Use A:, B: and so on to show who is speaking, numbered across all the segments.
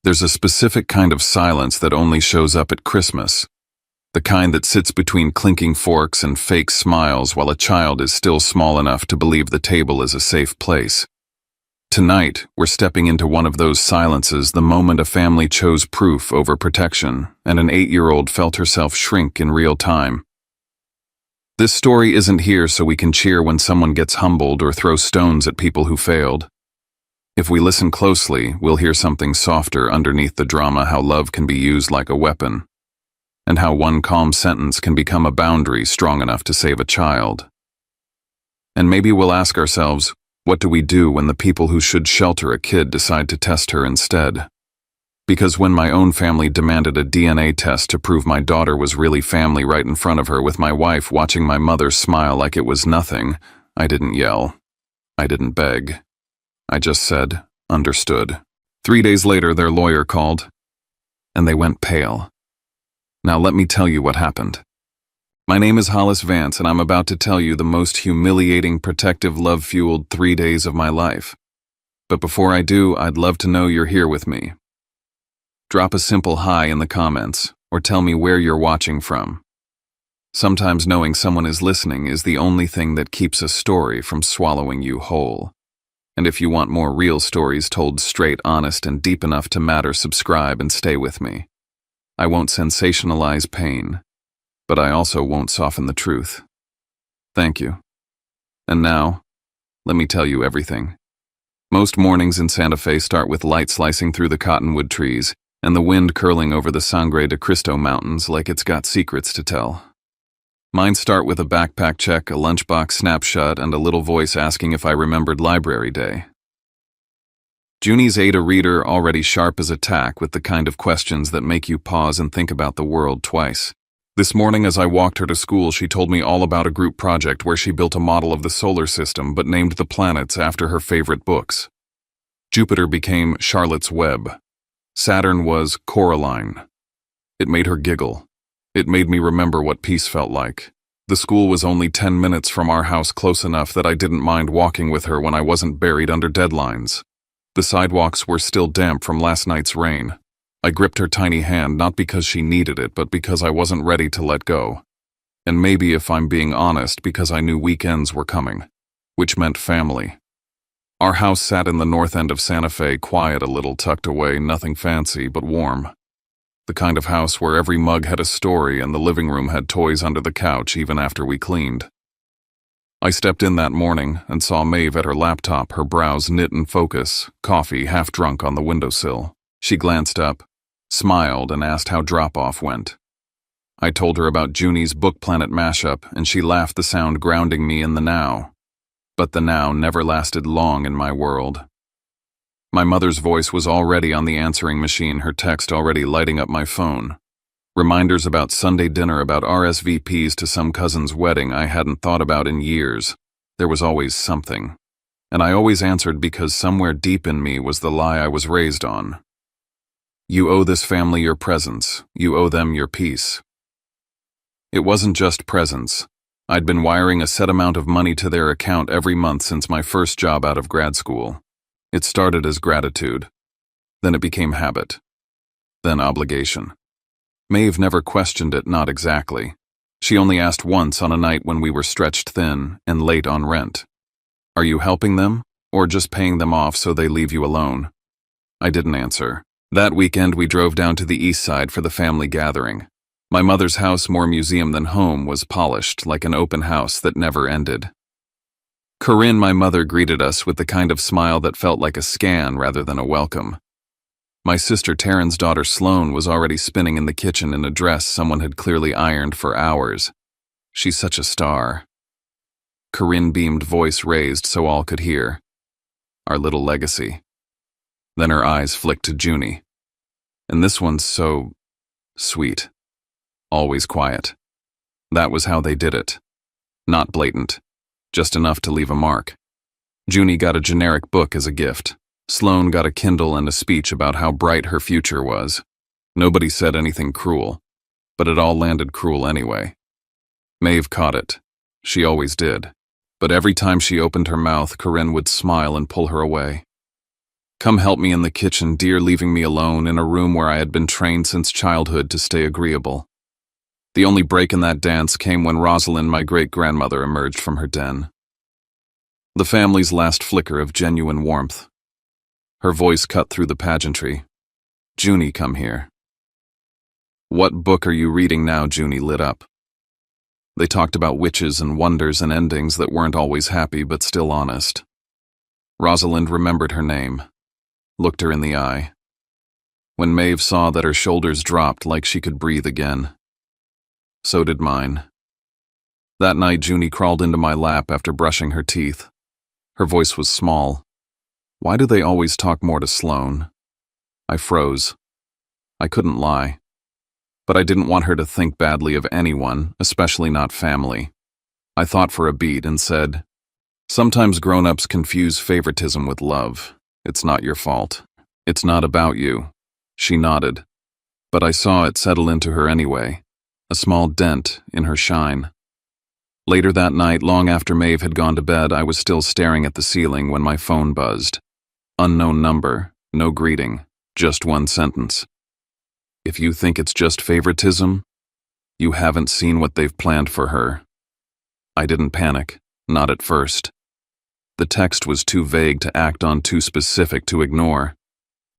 A: There's a specific kind of silence that only shows up at Christmas. The kind that sits between clinking forks and fake smiles while a child is still small enough to believe the table is a safe place. Tonight, we're stepping into one of those silences the moment a family chose proof over protection, and an 8-year-old felt herself shrink in real time. This story isn't here so we can cheer when someone gets humbled or throw stones at people who failed. If we listen closely, we'll hear something softer underneath the drama, how love can be used like a weapon, and how one calm sentence can become a boundary strong enough to save a child. And maybe we'll ask ourselves, what do we do when the people who should shelter a kid decide to test her instead? Because when my own family demanded a DNA test to prove my daughter was really family right in front of her, with my wife watching my mother smile like it was nothing, I didn't yell. I didn't beg. I just said, understood. 3 days later, their lawyer called, and they went pale. Now let me tell you what happened. My name is Hollis Vance, and I'm about to tell you the most humiliating, protective, love-fueled 3 days of my life. But before I do, I'd love to know you're here with me. Drop a simple hi in the comments, or tell me where you're watching from. Sometimes knowing someone is listening is the only thing that keeps a story from swallowing you whole. And if you want more real stories told straight, honest, and deep enough to matter, subscribe and stay with me. I won't sensationalize pain, but I also won't soften the truth. Thank you. And now, let me tell you everything. Most mornings in Santa Fe start with light slicing through the cottonwood trees, and the wind curling over the Sangre de Cristo Mountains like it's got secrets to tell. Mine start with a backpack check, a lunchbox snapshot, and a little voice asking if I remembered library day. Junie's Ada reader already sharp as a tack with the kind of questions that make you pause and think about the world twice. This morning as I walked her to school, she told me all about a group project where she built a model of the solar system but named the planets after her favorite books. Jupiter became Charlotte's Web. Saturn was Coraline. It made her giggle. It made me remember what peace felt like. The school was only 10 minutes from our house, close enough that I didn't mind walking with her when I wasn't buried under deadlines. The sidewalks were still damp from last night's rain. I gripped her tiny hand, not because she needed it, but because I wasn't ready to let go. And maybe, if I'm being honest, because I knew weekends were coming, which meant family. Our house sat in the north end of Santa Fe, quiet, a little tucked away, nothing fancy, but warm. The kind of house where every mug had a story and the living room had toys under the couch even after we cleaned. I stepped in that morning and saw Maeve at her laptop, her brows knit in focus, coffee half drunk on the windowsill. She glanced up, smiled, and asked how drop-off went. I told her about Junie's Book Planet mashup, and she laughed, the sound grounding me in the now. But the now never lasted long in my world. My mother's voice was already on the answering machine, her text already lighting up my phone. Reminders about Sunday dinner, about RSVPs to some cousin's wedding I hadn't thought about in years. There was always something. And I always answered because somewhere deep in me was the lie I was raised on. You owe this family your presence. You owe them your peace. It wasn't just presence. I'd been wiring a set amount of money to their account every month since my first job out of grad school. It started as gratitude. Then it became habit. Then obligation. Maeve never questioned it, not exactly. She only asked once on a night when we were stretched thin and late on rent. Are you helping them, or just paying them off so they leave you alone? I didn't answer. That weekend we drove down to the east side for the family gathering. My mother's house, more museum than home, was polished like an open house that never ended. Corinne, my mother, greeted us with the kind of smile that felt like a scan rather than a welcome. My sister Taryn's daughter Sloane was already spinning in the kitchen in a dress someone had clearly ironed for hours. She's such a star. Corinne beamed, voice raised so all could hear. Our little legacy. Then her eyes flicked to Junie. And this one's so sweet. Always quiet. That was how they did it. Not blatant. Just enough to leave a mark. Junie got a generic book as a gift. Sloane got a Kindle and a speech about how bright her future was. Nobody said anything cruel, but it all landed cruel anyway. Maeve caught it. She always did. But every time she opened her mouth, Corinne would smile and pull her away. Come help me in the kitchen, dear, leaving me alone in a room where I had been trained since childhood to stay agreeable. The only break in that dance came when Rosalind, my great-grandmother, emerged from her den. The family's last flicker of genuine warmth. Her voice cut through the pageantry. Junie, come here. What book are you reading now? Junie lit up. They talked about witches and wonders and endings that weren't always happy but still honest. Rosalind remembered her name, looked her in the eye. When Maeve saw that, her shoulders dropped like she could breathe again. So did mine. That night, Junie crawled into my lap after brushing her teeth. Her voice was small. Why do they always talk more to Sloane? I froze. I couldn't lie. But I didn't want her to think badly of anyone, especially not family. I thought for a beat and said, sometimes grown-ups confuse favoritism with love. It's not your fault. It's not about you. She nodded. But I saw it settle into her anyway, a small dent in her shine. Later that night, long after Maeve had gone to bed, I was still staring at the ceiling when my phone buzzed. Unknown number, no greeting, just one sentence. If you think it's just favoritism, you haven't seen what they've planned for her. I didn't panic, not at first. The text was too vague to act on, too specific to ignore.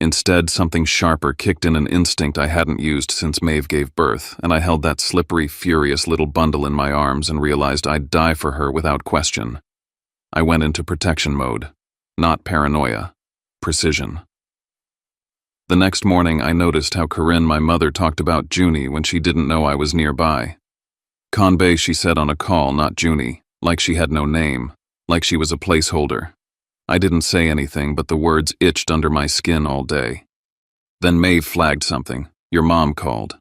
A: Instead, something sharper kicked in, an instinct I hadn't used since Maeve gave birth, and I held that slippery, furious little bundle in my arms and realized I'd die for her without question. I went into protection mode. Not paranoia. Precision. The next morning, I noticed how Corinne, my mother, talked about Junie when she didn't know I was nearby. Conbay, she said on a call, not Junie, like she had no name, like she was a placeholder. I didn't say anything, but the words itched under my skin all day. Then Maeve flagged something. Your mom called.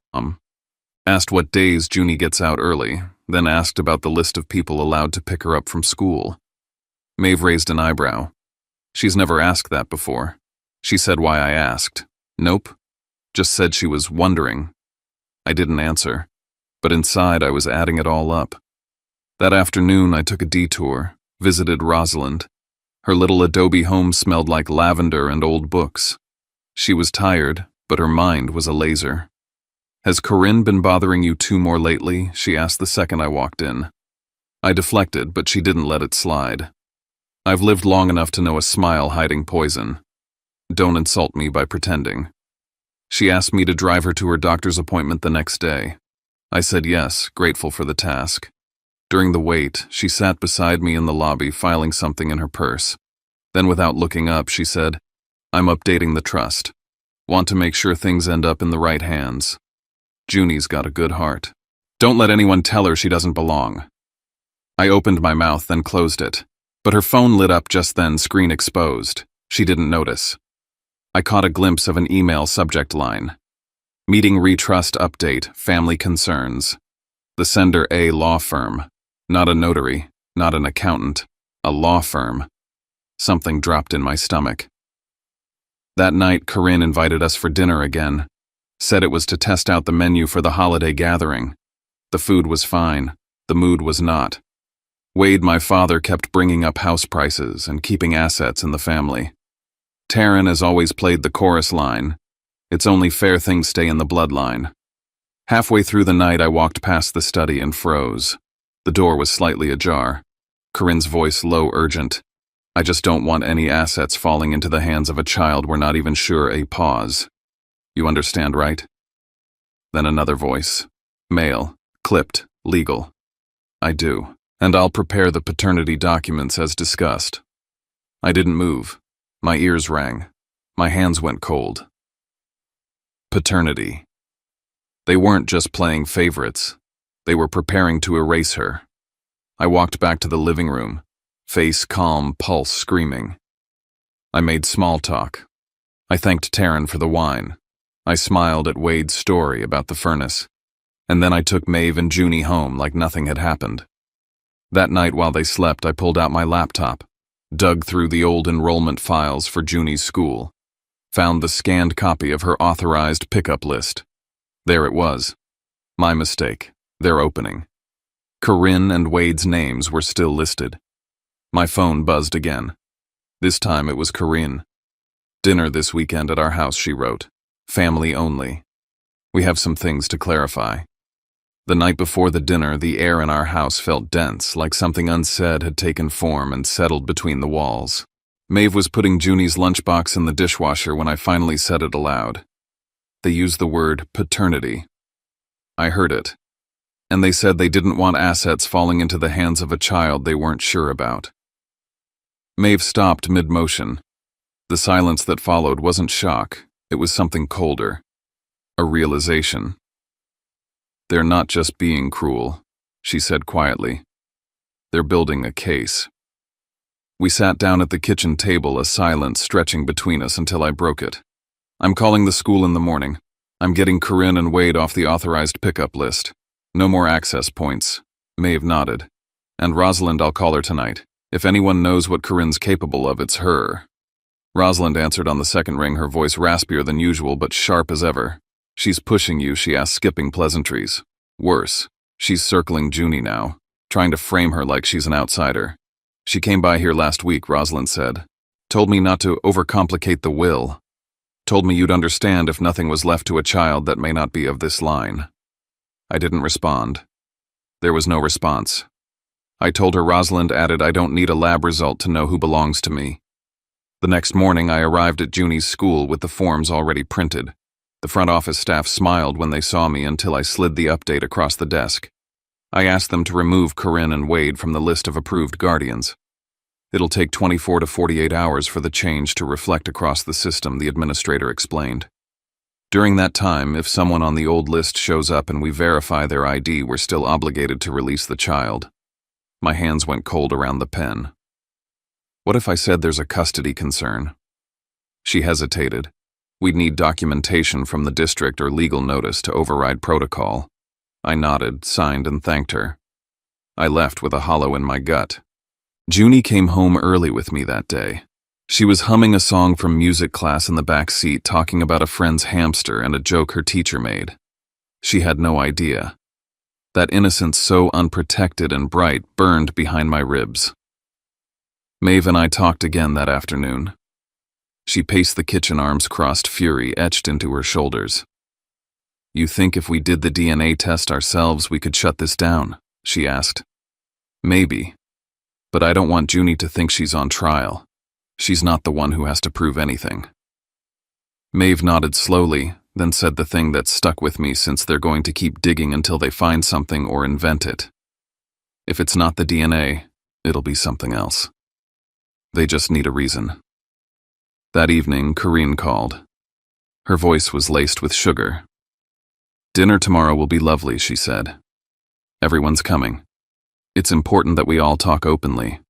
A: Asked what days Junie gets out early, then asked about the list of people allowed to pick her up from school. Maeve raised an eyebrow. She's never asked that before. She said why I asked. Nope. Just said she was wondering. I didn't answer, but inside I was adding it all up. That afternoon I took a detour, visited Rosalind. Her little adobe home smelled like lavender and old books. She was tired, but her mind was a laser. Has Corinne been bothering you two more lately? She asked the second I walked in. I deflected, but she didn't let it slide. I've lived long enough to know a smile hiding poison. Don't insult me by pretending. She asked me to drive her to her doctor's appointment the next day. I said yes, grateful for the task. During the wait, she sat beside me in the lobby, filing something in her purse. Then, without looking up, she said, I'm updating the trust. Want to make sure things end up in the right hands. Junie's got a good heart. Don't let anyone tell her she doesn't belong. I opened my mouth, then closed it. But her phone lit up just then, screen exposed. She didn't notice. I caught a glimpse of an email subject line. Meeting retrust update, family concerns. The sender, a law firm. Not a notary, not an accountant, a law firm. Something dropped in my stomach. That night, Corinne invited us for dinner again. Said it was to test out the menu for the holiday gathering. The food was fine, the mood was not. Wade, my father, kept bringing up house prices and keeping assets in the family. Taryn has always played the chorus line. It's only fair things stay in the bloodline. Halfway through the night, I walked past the study and froze. The door was slightly ajar. Corinne's voice low, urgent. I just don't want any assets falling into the hands of a child we're not even sure. A pause. You understand, right? Then another voice. Male, clipped, legal. I do, and I'll prepare the paternity documents as discussed. I didn't move. My ears rang. My hands went cold. Paternity. They weren't just playing favorites. They were preparing to erase her. I walked back to the living room, face calm, pulse screaming. I made small talk. I thanked Taryn for the wine. I smiled at Wade's story about the furnace. And then I took Maeve and Junie home like nothing had happened. That night while they slept, I pulled out my laptop, dug through the old enrollment files for Junie's school, found the scanned copy of her authorized pickup list. There it was. My mistake. Their opening. Corinne and Wade's names were still listed. My phone buzzed again. This time it was Corinne. Dinner this weekend at our house, she wrote. Family only. We have some things to clarify. The night before the dinner, the air in our house felt dense, like something unsaid had taken form and settled between the walls. Maeve was putting Junie's lunchbox in the dishwasher when I finally said it aloud. They used the word paternity. I heard it. And they said they didn't want assets falling into the hands of a child they weren't sure about. Maeve stopped mid-motion. The silence that followed wasn't shock, it was something colder. A realization. They're not just being cruel, she said quietly. They're building a case. We sat down at the kitchen table, a silence stretching between us until I broke it. I'm calling the school in the morning. I'm getting Corinne and Wade off the authorized pickup list. No more access points. Maeve nodded. And Rosalind, I'll call her tonight. If anyone knows what Corinne's capable of, it's her. Rosalind answered on the second ring, her voice raspier than usual but sharp as ever. She's pushing you, she asked, skipping pleasantries. Worse, she's circling Junie now, trying to frame her like she's an outsider. She came by here last week, Rosalind said. Told me not to overcomplicate the will. Told me you'd understand if nothing was left to a child that may not be of this line. I didn't respond. There was no response. I told her, Rosalind added, I don't need a lab result to know who belongs to me. The next morning, I arrived at Junie's school with the forms already printed. The front office staff smiled when they saw me until I slid the update across the desk. I asked them to remove Corinne and Wade from the list of approved guardians. It'll take 24 to 48 hours for the change to reflect across the system, the administrator explained. During that time, if someone on the old list shows up and we verify their ID, we're still obligated to release the child. My hands went cold around the pen. What if I said there's a custody concern? She hesitated. We'd need documentation from the district or legal notice to override protocol. I nodded, signed, and thanked her. I left with a hollow in my gut. Junie came home early with me that day. She was humming a song from music class in the back seat, talking about a friend's hamster and a joke her teacher made. She had no idea. That innocence, so unprotected and bright, burned behind my ribs. Maeve and I talked again that afternoon. She paced the kitchen, arms crossed, fury etched into her shoulders. You think if we did the DNA test ourselves we could shut this down? She asked. Maybe. But I don't want Junie to think she's on trial. She's not the one who has to prove anything. Maeve nodded slowly, then said the thing that stuck with me since they're going to keep digging until they find something or invent it. If it's not the DNA, it'll be something else. They just need a reason. That evening, Corinne called. Her voice was laced with sugar. Dinner tomorrow will be lovely, she said. Everyone's coming. It's important that we all talk openly.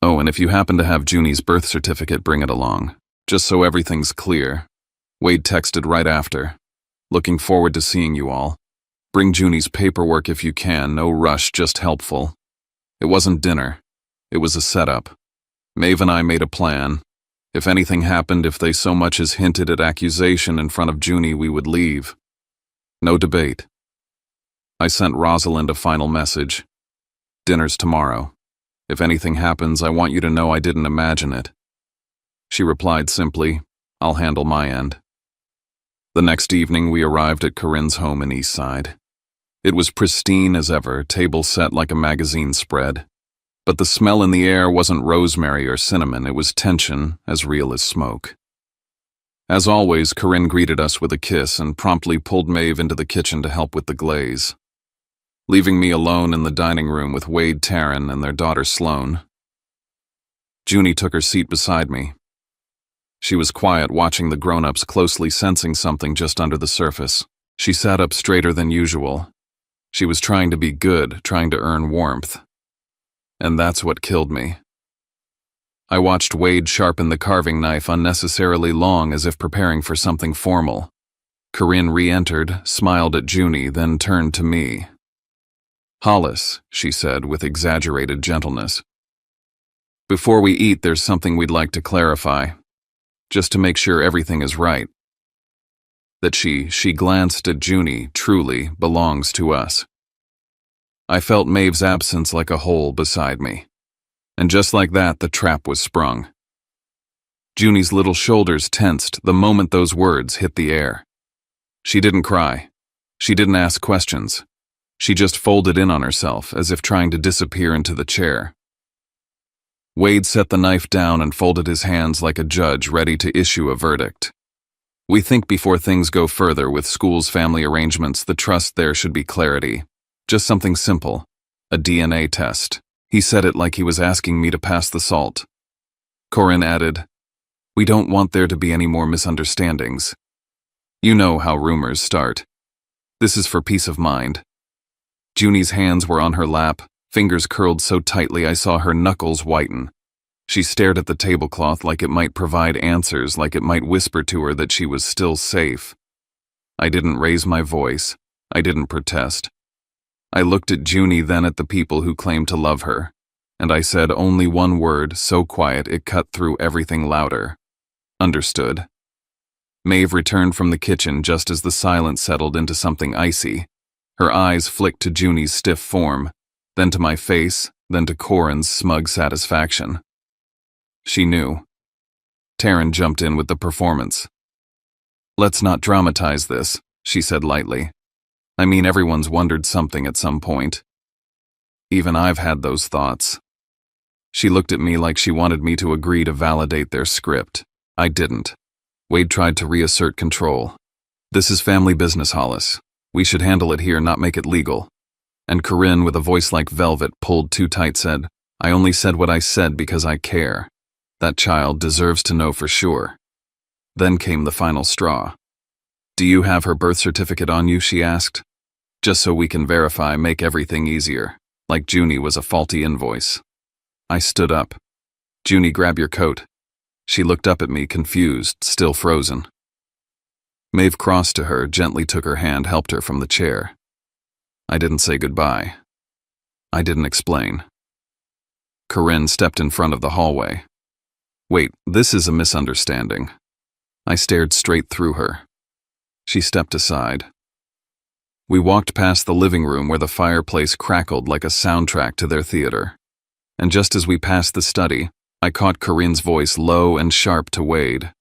A: Oh, and if you happen to have Junie's birth certificate, bring it along, just so everything's clear. Wade texted right after. Looking forward to seeing you all. Bring Junie's paperwork if you can, no rush, just helpful. It wasn't dinner. It was a setup. Maeve and I made a plan. If anything happened, if they so much as hinted at accusation in front of Junie, we would leave. No debate. I sent Rosalind a final message. Dinner's tomorrow. If anything happens, I want you to know I didn't imagine it. She replied simply, I'll handle my end. The next evening, we arrived at Corinne's home in Eastside. It was pristine as ever, table set like a magazine spread. But the smell in the air wasn't rosemary or cinnamon, it was tension, as real as smoke. As always, Corinne greeted us with a kiss and promptly pulled Maeve into the kitchen to help with the glaze. Leaving me alone in the dining room with Wade Taryn and their daughter Sloane. Junie took her seat beside me. She was quiet, watching the grown-ups, closely sensing something just under the surface. She sat up straighter than usual. She was trying to be good, trying to earn warmth. And that's what killed me. I watched Wade sharpen the carving knife unnecessarily long, as if preparing for something formal. Corinne re-entered, smiled at Junie, then turned to me. Hollis, she said with exaggerated gentleness. Before we eat, there's something we'd like to clarify, just to make sure everything is right. That she glanced at Junie, truly belongs to us. I felt Maeve's absence like a hole beside me. And just like that, the trap was sprung. Junie's little shoulders tensed the moment those words hit the air. She didn't cry. She didn't ask questions. She just folded in on herself as if trying to disappear into the chair. Wade set the knife down and folded his hands like a judge ready to issue a verdict. We think before things go further with school's family arrangements, the trust there should be clarity. Just something simple. A DNA test. He said it like he was asking me to pass the salt. Corinne added, "We don't want there to be any more misunderstandings. You know how rumors start. This is for peace of mind." Junie's hands were on her lap, fingers curled so tightly I saw her knuckles whiten. She stared at the tablecloth like it might provide answers, like it might whisper to her that she was still safe. I didn't raise my voice. I didn't protest. I looked at Junie, then at the people who claimed to love her, and I said only one word, so quiet it cut through everything louder. Understood. Maeve returned from the kitchen just as the silence settled into something icy. Her eyes flicked to Junie's stiff form, then to my face, then to Corinne's smug satisfaction. She knew. Taryn jumped in with the performance. "Let's not dramatize this," she said lightly. "I mean, everyone's wondered something at some point. Even I've had those thoughts." She looked at me like she wanted me to agree to validate their script. I didn't. Wade tried to reassert control. "This is family business, Hollis. We should handle it here, not make it legal." And Corinne, with a voice like velvet pulled too tight, said, "I only said what I said because I care. That child deserves to know for sure." Then came the final straw. "Do you have her birth certificate on you?" she asked. "Just so we can verify, make everything easier, like Junie was a faulty invoice." I stood up. "Junie, grab your coat." She looked up at me, confused, still frozen. Maeve crossed to her, gently took her hand, helped her from the chair. I didn't say goodbye. I didn't explain. Corinne stepped in front of the hallway. "Wait, this is a misunderstanding." I stared straight through her. She stepped aside. We walked past the living room where the fireplace crackled like a soundtrack to their theater. And just as we passed the study, I caught Corinne's voice low and sharp to Wade.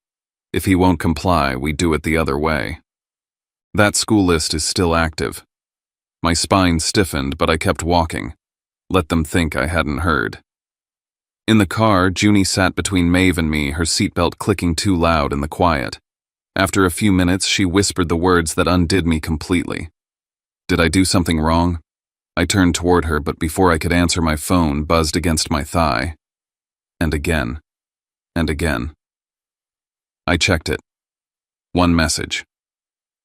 A: "If he won't comply, we do it the other way." That school list is still active. My spine stiffened, but I kept walking. Let them think I hadn't heard. In the car, Junie sat between Maeve and me, her seatbelt clicking too loud in the quiet. After a few minutes, she whispered the words that undid me completely. "Did I do something wrong?" I turned toward her, but before I could answer, my phone buzzed against my thigh. And again. And again. I checked it. One message.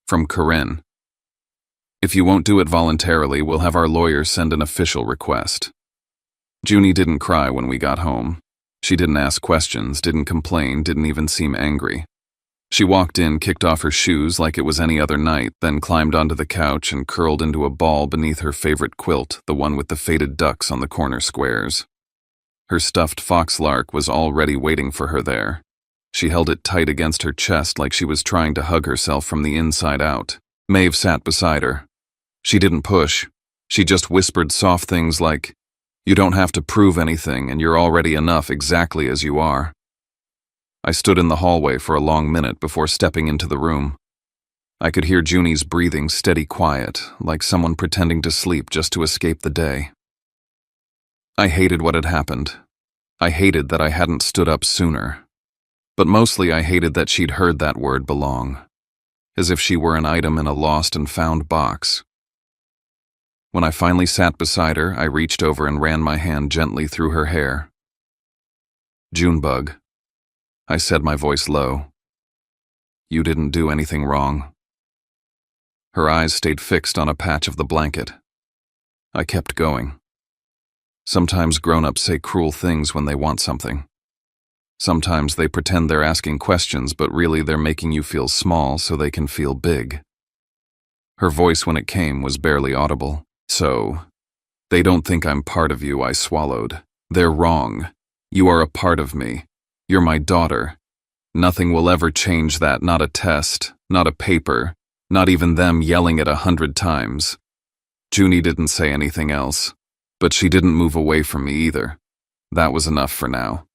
A: From Corinne. "If you won't do it voluntarily, we'll have our lawyer send an official request." Junie didn't cry when we got home. She didn't ask questions, didn't complain, didn't even seem angry. She walked in, kicked off her shoes like it was any other night, then climbed onto the couch and curled into a ball beneath her favorite quilt, the one with the faded ducks on the corner squares. Her stuffed foxlark was already waiting for her there. She held it tight against her chest like she was trying to hug herself from the inside out. Maeve sat beside her. She didn't push. She just whispered soft things like, "You don't have to prove anything, and you're already enough exactly as you are." I stood in the hallway for a long minute before stepping into the room. I could hear Junie's breathing steady quiet, like someone pretending to sleep just to escape the day. I hated what had happened. I hated that I hadn't stood up sooner. But mostly I hated that she'd heard that word belong, as if she were an item in a lost and found box. When I finally sat beside her, I reached over and ran my hand gently through her hair. "Junebug," I said, my voice low. "You didn't do anything wrong." Her eyes stayed fixed on a patch of the blanket. I kept going. Sometimes grown-ups say cruel things when they want something. Sometimes they pretend they're asking questions, but really they're making you feel small so they can feel big. Her voice, when it came, was barely audible. "So, they don't think I'm part of you," I swallowed. "They're wrong. You are a part of me. You're my daughter. Nothing will ever change that, not a test, not a paper, not even them yelling it 100 times. Junie didn't say anything else, but she didn't move away from me either. That was enough for now.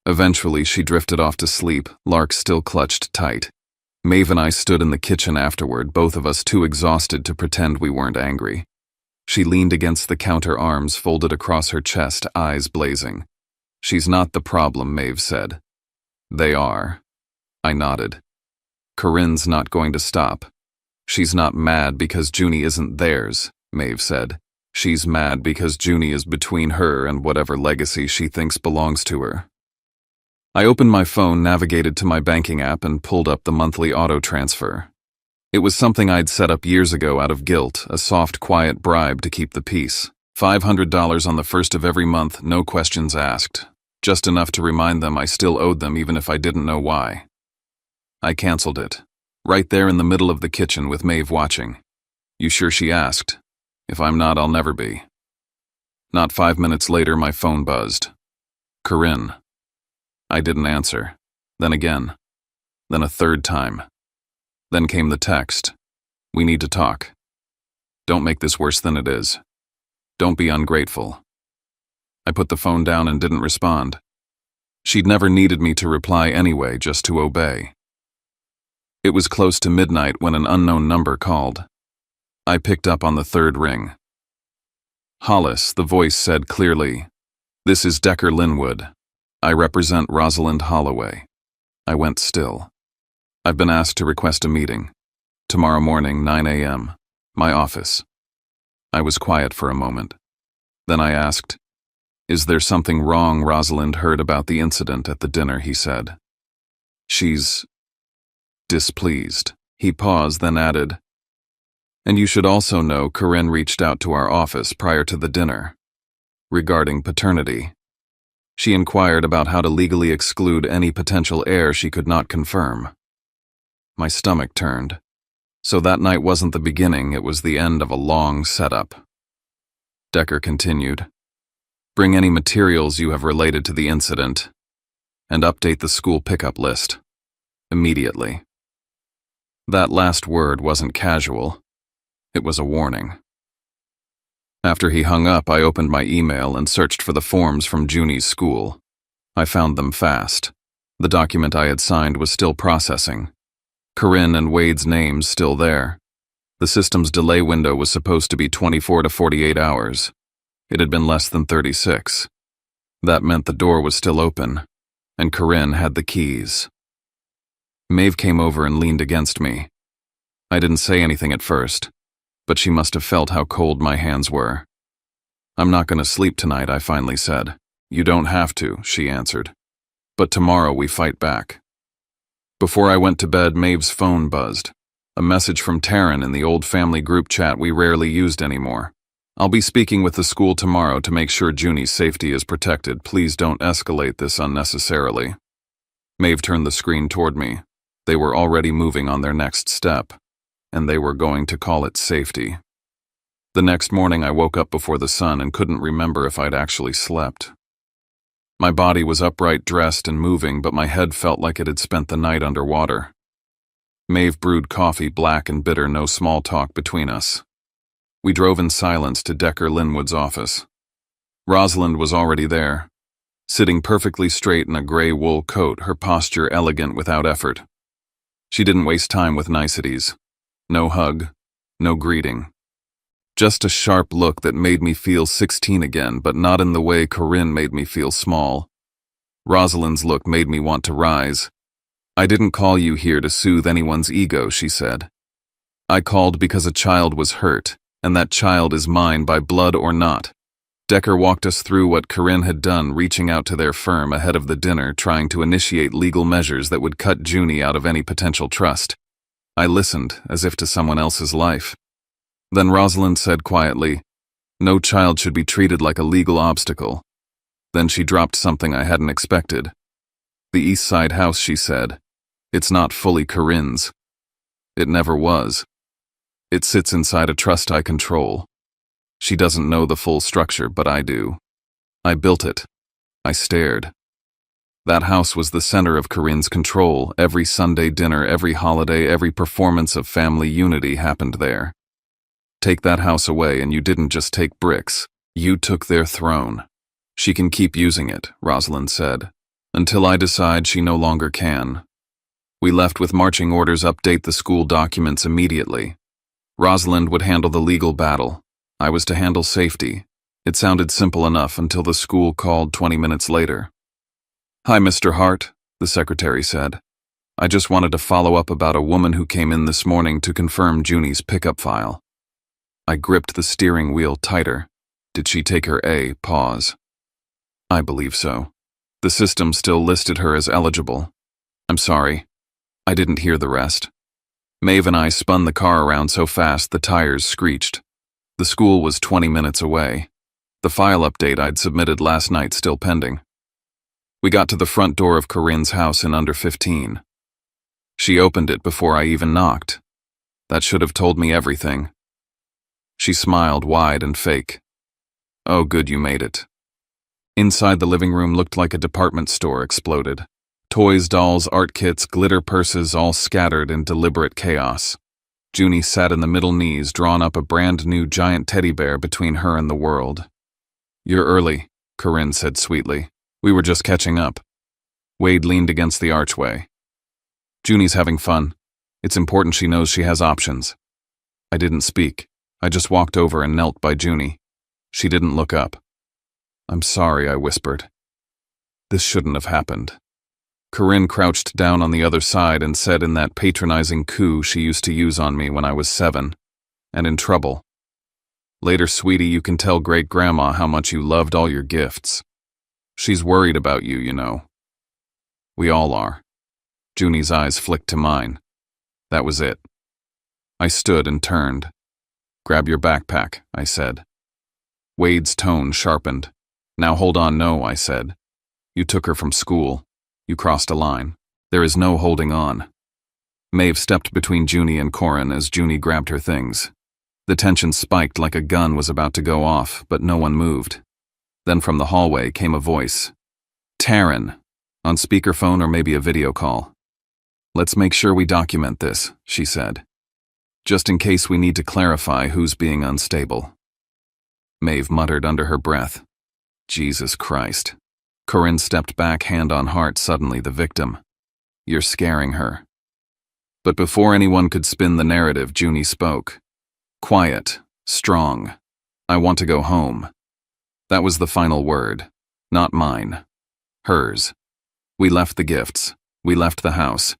A: Eventually, she drifted off to sleep, Lark still clutched tight. Maeve and I stood in the kitchen afterward, both of us too exhausted to pretend we weren't angry. She leaned against the counter, arms folded across her chest, eyes blazing. "She's not the problem," Maeve said. "They are." I nodded. "Corinne's not going to stop. She's not mad because Junie isn't theirs," Maeve said. "She's mad because Junie is between her and whatever legacy she thinks belongs to her." I opened my phone, navigated to my banking app, and pulled up the monthly auto transfer. It was something I'd set up years ago out of guilt, a soft, quiet bribe to keep the peace. $500 on the first of every month, no questions asked. Just enough to remind them I still owed them even if I didn't know why. I canceled it. Right there in the middle of the kitchen with Maeve watching. "You sure?" she asked. "If I'm not, I'll never be." Not 5 minutes later, my phone buzzed. "Corinne." I didn't answer. Then again. Then a third time. Then came the text. "We need to talk. Don't make this worse than it is. Don't be ungrateful." I put the phone down and didn't respond. She'd never needed me to reply anyway, just to obey. It was close to midnight when an unknown number called. I picked up on the third ring. "Hollis," the voice said clearly. "This is Decker Linwood. I represent Rosalind Holloway." I went still. "I've been asked to request a meeting. Tomorrow morning, 9 a.m. My office." I was quiet for a moment. Then I asked, "Is there something wrong?" Rosalind heard about the incident at the dinner, he said. "She's displeased." He paused, then added, "And you should also know Corinne reached out to our office prior to the dinner. Regarding paternity. She inquired about how to legally exclude any potential heir she could not confirm." My stomach turned. So that night wasn't the beginning, it was the end of a long setup. Decker continued, "Bring any materials you have related to the incident, and update the school pickup list. Immediately." That last word wasn't casual. It was a warning. After he hung up, I opened my email and searched for the forms from Junie's school. I found them fast. The document I had signed was still processing. Corinne and Wade's names still there. The system's delay window was supposed to be 24 to 48 hours. It had been less than 36. That meant the door was still open, and Corinne had the keys. Maeve came over and leaned against me. I didn't say anything at first, but she must have felt how cold my hands were. "I'm not going to sleep tonight," I finally said. "You don't have to," she answered. "But tomorrow we fight back." Before I went to bed, Maeve's phone buzzed. A message from Taryn in the old family group chat we rarely used anymore. "I'll be speaking with the school tomorrow to make sure Junie's safety is protected. Please don't escalate this unnecessarily." Maeve turned the screen toward me. They were already moving on their next step, and they were going to call it safety. The next morning I woke up before the sun and couldn't remember if I'd actually slept. My body was upright, dressed and moving, but my head felt like it had spent the night underwater. Maeve brewed coffee, black and bitter, no small talk between us. We drove in silence to Decker Linwood's office. Rosalind was already there, sitting perfectly straight in a gray wool coat, her posture elegant without effort. She didn't waste time with niceties. No hug, no greeting. Just a sharp look that made me feel 16 again, but not in the way Corinne made me feel small. Rosalind's look made me want to rise. "I didn't call you here to soothe anyone's ego," she said. "I called because a child was hurt, and that child is mine by blood or not." Decker walked us through what Corinne had done, reaching out to their firm ahead of the dinner, trying to initiate legal measures that would cut Junie out of any potential trust. I listened, as if to someone else's life. Then Rosalind said quietly, "No child should be treated like a legal obstacle." Then she dropped something I hadn't expected. "The East Side house," she said. "It's not fully Corinne's. It never was. It sits inside a trust I control. She doesn't know the full structure, but I do. I built it." I stared. That house was the center of Corinne's control. Every Sunday dinner, every holiday, every performance of family unity happened there. Take that house away and you didn't just take bricks. You took their throne. "She can keep using it," Rosalind said. Until I decide she no longer can. We left with marching orders update the school documents immediately. Rosalind would handle the legal battle. I was to handle safety. It sounded simple enough until the school called 20 minutes later. "Hi, Mr. Hart," the secretary said. "I just wanted to follow up about a woman who came in this morning to confirm Junie's pickup file." I gripped the steering wheel tighter. Did she take her A? Pause. I believe so. The system still listed her as eligible. I'm sorry. I didn't hear the rest. Maeve and I spun the car around so fast the tires screeched. The school was 20 minutes away. The file update I'd submitted last night still pending. We got to the front door of Corinne's house in under 15. She opened it before I even knocked. That should have told me everything. She smiled wide and fake. "Oh, good, you made it." Inside, the living room looked like a department store exploded. Toys, dolls, art kits, glitter purses, all scattered in deliberate chaos. Junie sat in the middle knees, drawn up a brand new giant teddy bear between her and the world. "You're early," Corinne said sweetly. "We were just catching up." Wade leaned against the archway. "Junie's having fun. It's important she knows she has options." I didn't speak. I just walked over and knelt by Junie. She didn't look up. "I'm sorry," I whispered. "This shouldn't have happened." Corinne crouched down on the other side and said in that patronizing coo she used to use on me when I was 7, and in trouble, "Later, sweetie, you can tell great-grandma how much you loved all your gifts. She's worried about you, you know." "We all are." Junie's eyes flicked to mine. That was it. I stood and turned. "Grab your backpack," I said. Wade's tone sharpened. "Now hold on, no," I said. "You took her from school. You crossed a line. There is no holding on." Maeve stepped between Junie and Corinne as Junie grabbed her things. The tension spiked like a gun was about to go off, but no one moved. Then from the hallway came a voice. "Taryn," on speakerphone or maybe a video call. "Let's make sure we document this," she said. "Just in case we need to clarify who's being unstable." Maeve muttered under her breath. "Jesus Christ." Corinne stepped back, hand on heart, suddenly the victim. "You're scaring her." But before anyone could spin the narrative, Junie spoke. Quiet, strong. "I want to go home." That was the final word. Not mine. Hers. We left the gifts. We left the house.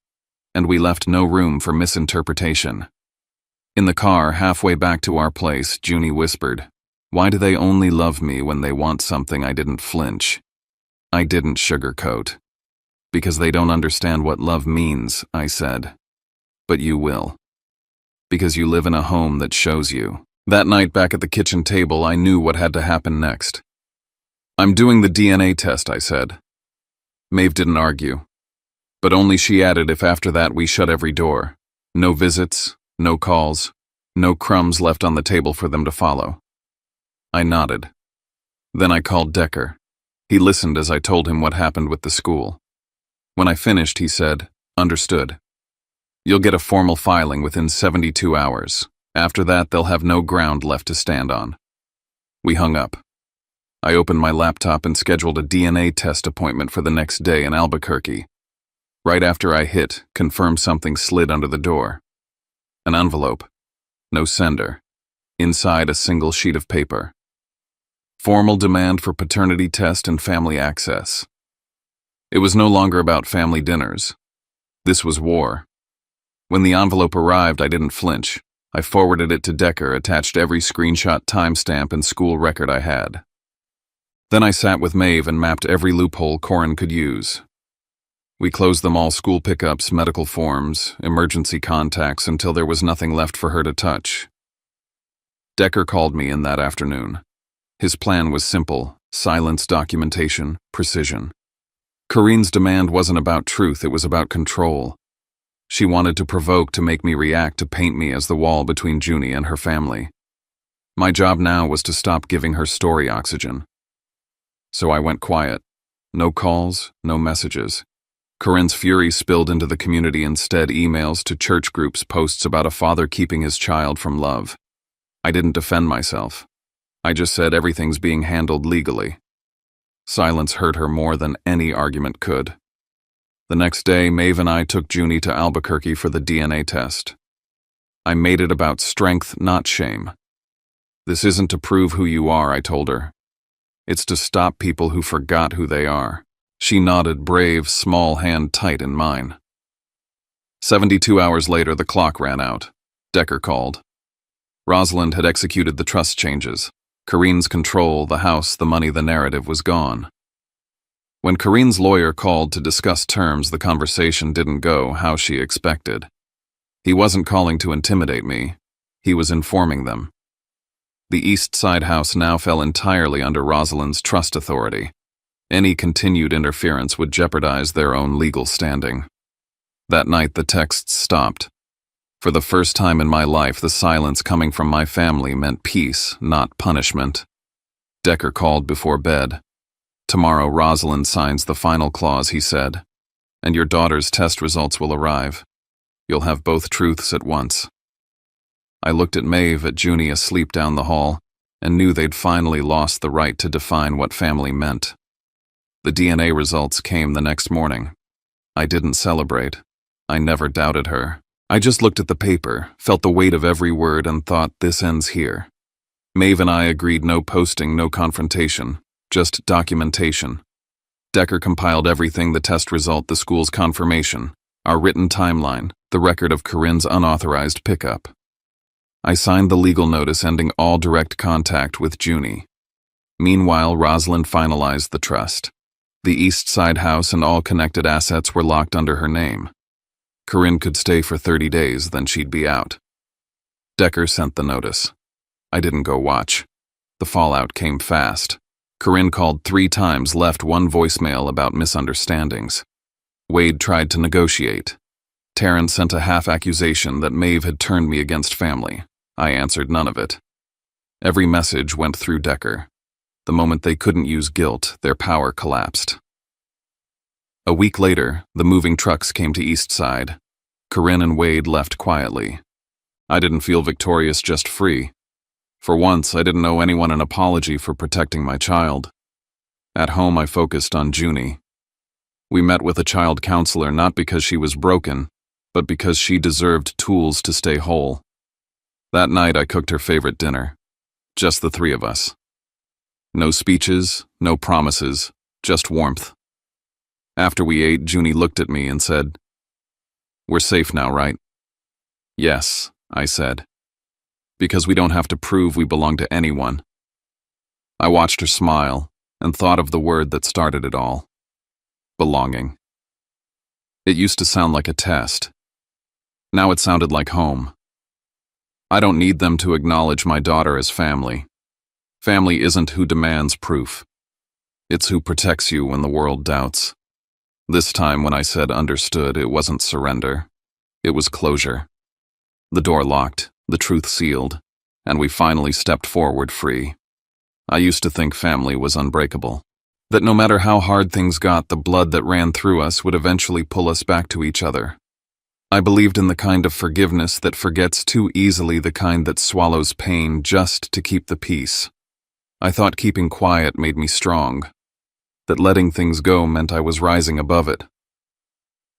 A: And we left no room for misinterpretation. In the car, halfway back to our place, Junie whispered, "Why do they only love me when they want something?" I didn't flinch. I didn't sugarcoat. "Because they don't understand what love means," I said. "But you will. Because you live in a home that shows you." That night back at the kitchen table, I knew what had to happen next. "I'm doing the DNA test," I said. Maeve didn't argue. But only she added if after that we shut every door. No visits, no calls, no crumbs left on the table for them to follow. I nodded. Then I called Decker. He listened as I told him what happened with the school. When I finished, he said, "Understood. You'll get a formal filing within 72 hours. After that, they'll have no ground left to stand on." We hung up. I opened my laptop and scheduled a DNA test appointment for the next day in Albuquerque. Right after I hit, confirm, something slid under the door. An envelope. No sender. Inside, a single sheet of paper. Formal demand for paternity test and family access. It was no longer about family dinners. This was war. When the envelope arrived, I didn't flinch. I forwarded it to Decker, attached every screenshot, timestamp, and school record I had. Then I sat with Maeve and mapped every loophole Corinne could use. We closed them all: school pickups, medical forms, emergency contacts, until there was nothing left for her to touch. Decker called me in that afternoon. His plan was simple: silence, documentation, precision. Corinne's demand wasn't about truth, it was about control. She wanted to provoke, to make me react, to paint me as the wall between Junie and her family. My job now was to stop giving her story oxygen. So I went quiet. No calls, no messages. Corinne's fury spilled into the community instead: emails to church groups, posts about a father keeping his child from love. I didn't defend myself. I just said everything's being handled legally. Silence hurt her more than any argument could. The next day, Maeve and I took Junie to Albuquerque for the DNA test. I made it about strength, not shame. This isn't to prove who you are, I told her. It's to stop people who forgot who they are. She nodded, brave, small hand tight in mine. 72 hours later, the clock ran out. Decker called. Rosalind had executed the trust changes. Corinne's control, the house, the money, the narrative was gone. When Corinne's lawyer called to discuss terms, the conversation didn't go how she expected. He wasn't calling to intimidate me. He was informing them. The East Side house now fell entirely under Rosalind's trust authority. Any continued interference would jeopardize their own legal standing. That night, the texts stopped. For the first time in my life, the silence coming from my family meant peace, not punishment. Decker called before bed. Tomorrow, Rosalind signs the final clause, he said, and your daughter's test results will arrive. You'll have both truths at once. I looked at Maeve, at Junie asleep down the hall, and knew they'd finally lost the right to define what family meant. The DNA results came the next morning. I didn't celebrate. I never doubted her. I just looked at the paper, felt the weight of every word, and thought, this ends here. Maeve and I agreed no posting, no confrontation, just documentation. Decker compiled everything: the test result, the school's confirmation, our written timeline, the record of Corinne's unauthorized pickup. I signed the legal notice ending all direct contact with Junie. Meanwhile, Rosalind finalized the trust. The East Side house and all connected assets were locked under her name. Corinne could stay for 30 days, then she'd be out. Decker sent the notice. I didn't go watch. The fallout came fast. Corinne called 3 times, left 1 voicemail about misunderstandings. Wade tried to negotiate. Taryn sent a half accusation that Maeve had turned me against family. I answered none of it. Every message went through Decker. The moment they couldn't use guilt, their power collapsed. A week later, the moving trucks came to East Side. Corinne and Wade left quietly. I didn't feel victorious, just free. For once, I didn't owe anyone an apology for protecting my child. At home, I focused on Junie. We met with a child counselor not because she was broken, but because she deserved tools to stay whole. That night, I cooked her favorite dinner. Just the 3 of us. No speeches, no promises, just warmth. After we ate, Junie looked at me and said, "We're safe now, right?" "Yes," I said. "Because we don't have to prove we belong to anyone." I watched her smile and thought of the word that started it all. Belonging. It used to sound like a test. Now it sounded like home. I don't need them to acknowledge my daughter as family. Family isn't who demands proof. It's who protects you when the world doubts. This time when I said understood, it wasn't surrender. It was closure. The door locked, the truth sealed, and we finally stepped forward free. I used to think family was unbreakable. That no matter how hard things got, the blood that ran through us would eventually pull us back to each other. I believed in the kind of forgiveness that forgets too easily, the kind that swallows pain just to keep the peace. I thought keeping quiet made me strong, that letting things go meant I was rising above it.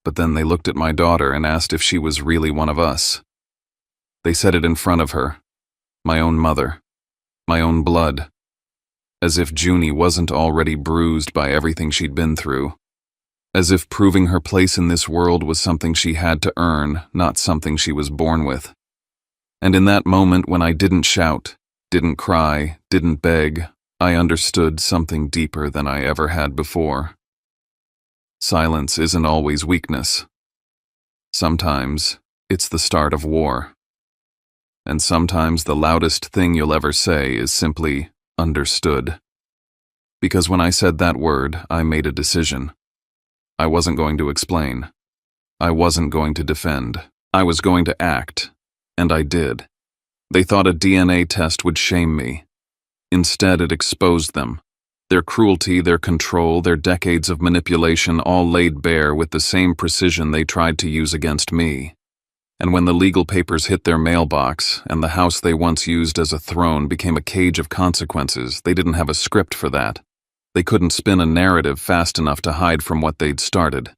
A: But then they looked at my daughter and asked if she was really one of us. They said it in front of her, my own mother, my own blood, as if Junie wasn't already bruised by everything she'd been through, as if proving her place in this world was something she had to earn, not something she was born with. And in that moment when I didn't shout, didn't cry, didn't beg, I understood something deeper than I ever had before. Silence isn't always weakness. Sometimes it's the start of war. And sometimes the loudest thing you'll ever say is simply understood. Because when I said that word, I made a decision. I wasn't going to explain. I wasn't going to defend. I was going to act. And I did. They thought a DNA test would shame me. Instead, it exposed them. Their cruelty, their control, their decades of manipulation, all laid bare with the same precision they tried to use against me. And when the legal papers hit their mailbox, and the house they once used as a throne became a cage of consequences, they didn't have a script for that. They couldn't spin a narrative fast enough to hide from what they'd started.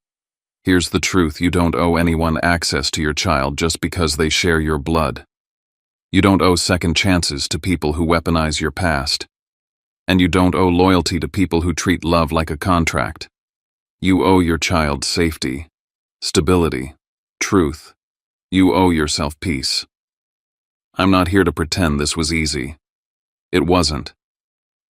A: Here's the truth: you don't owe anyone access to your child just because they share your blood. You don't owe second chances to people who weaponize your past. And you don't owe loyalty to people who treat love like a contract. You owe your child safety, stability, truth. You owe yourself peace. I'm not here to pretend this was easy. It wasn't.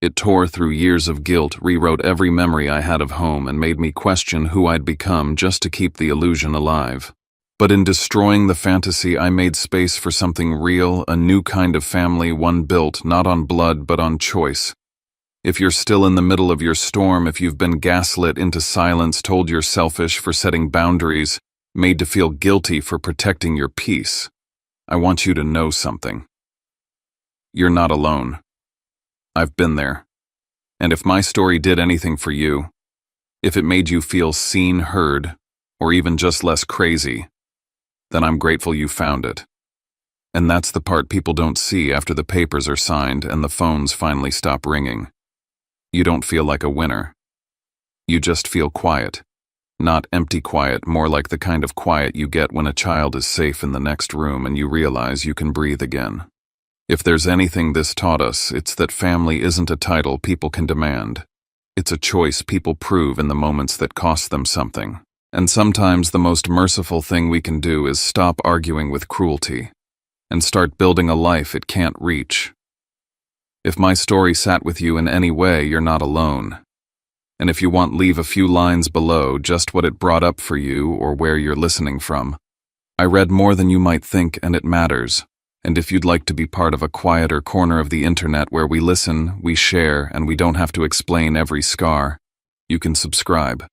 A: It tore through years of guilt, rewrote every memory I had of home, and made me question who I'd become just to keep the illusion alive. But in destroying the fantasy, I made space for something real, a new kind of family, one built not on blood but on choice. If you're still in the middle of your storm, if you've been gaslit into silence, told you're selfish for setting boundaries, made to feel guilty for protecting your peace, I want you to know something. You're not alone. I've been there. And if my story did anything for you, if it made you feel seen, heard, or even just less crazy, then I'm grateful you found it. And that's the part people don't see after the papers are signed and the phones finally stop ringing. You don't feel like a winner. You just feel quiet. Not empty quiet, more like the kind of quiet you get when a child is safe in the next room and you realize you can breathe again. If there's anything this taught us, it's that family isn't a title people can demand. It's a choice people prove in the moments that cost them something. And sometimes the most merciful thing we can do is stop arguing with cruelty and start building a life it can't reach. If my story sat with you in any way, you're not alone. And if you want, leave a few lines below just what it brought up for you or where you're listening from. I read more than you might think, and it matters. And if you'd like to be part of a quieter corner of the internet where we listen, we share, and we don't have to explain every scar, you can subscribe.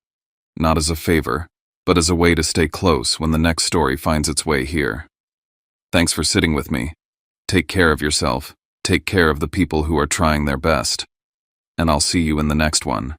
A: Not as a favor, but as a way to stay close when the next story finds its way here. Thanks for sitting with me. Take care of yourself. Take care of the people who are trying their best. And I'll see you in the next one.